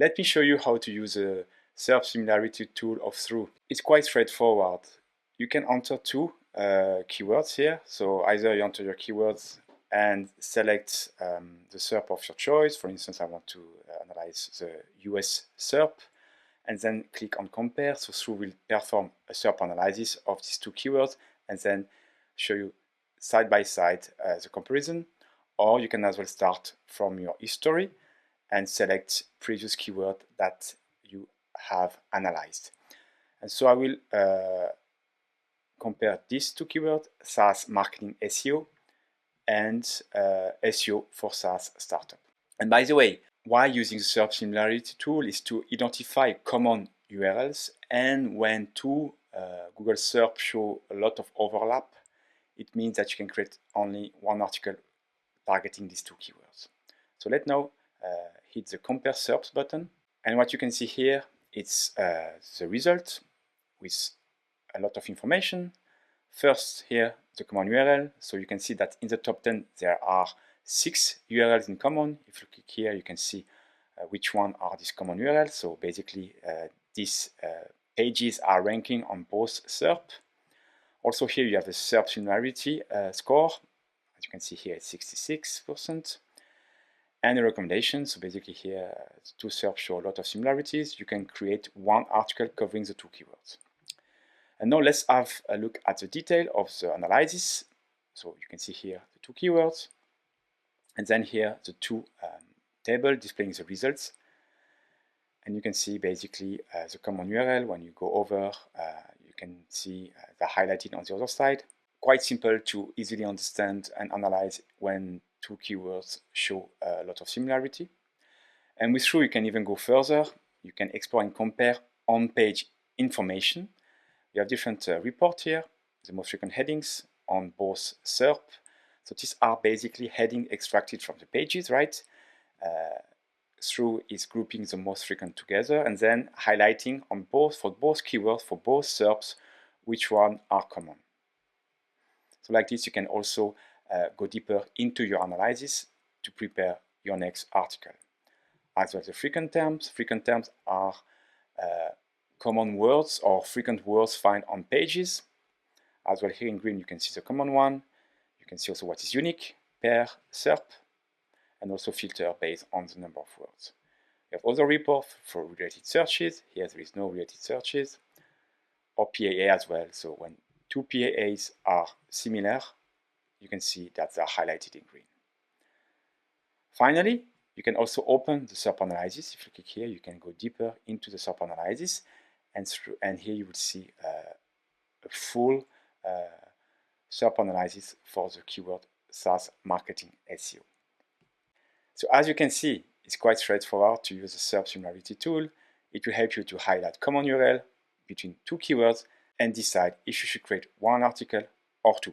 Let me show you how to use the SERP Similarity Tool of thruuu. It's quite straightforward. You can enter two keywords here. So either you enter your keywords and select the SERP of your choice. For instance, I want to analyze the US SERP, and then click on Compare. So thruuu will perform a SERP analysis of these two keywords and then show you side by side the comparison. Or you can as well start from your history and select previous keyword that you have analyzed. And so I will compare these two keywords, SaaS marketing SEO and SEO for SaaS startup. And by the way, why using the SERP Similarity Tool is to identify common URLs, and when two Google SERP show a lot of overlap, it means that you can create only one article targeting these two keywords. So let's now hit the Compare SERPs button, and what you can see here, it's the result with a lot of information. First here, the common URL. So you can see that in the top 10 there are 6 URLs in common. If you click here, you can see which one are these common URLs. So basically these pages are ranking on both SERP. Also here you have the SERP similarity score. As you can see here, it's 66%. And a recommendation. So basically here, the two SERPs show a lot of similarities. You can create one article covering the two keywords. And now let's have a look at the detail of the analysis. So you can see here the two keywords, and then here the two tables displaying the results. And you can see basically the common URL. When you go over, you can see they're highlighted on the other side. Quite simple to easily understand and analyze when two keywords show a lot of similarity. And with thruuu you can even go further. You can explore and compare on-page information. You have different reports here, the most frequent headings on both SERP. So these are basically headings extracted from the pages, right? thruuu is grouping the most frequent together and then highlighting on both, for both keywords, for both SERPs, which one are common. So like this, you can also go deeper into your analysis to prepare your next article. As well as the frequent terms are common words or frequent words found on pages. As well here in green you can see the common one. You can see also what is unique per SERP, and also filter based on the number of words. We have other reports for related searches. Here there is no related searches, or PAA as well. So when two PAAs are similar, you can see that they are highlighted in green. Finally, you can also open the SERP analysis. If you click here, you can go deeper into the SERP analysis, and here you will see a full SERP analysis for the keyword SaaS marketing SEO. So as you can see, it's quite straightforward to use the SERP Similarity Tool. It will help you to highlight common URL between two keywords and decide if you should create one article or two.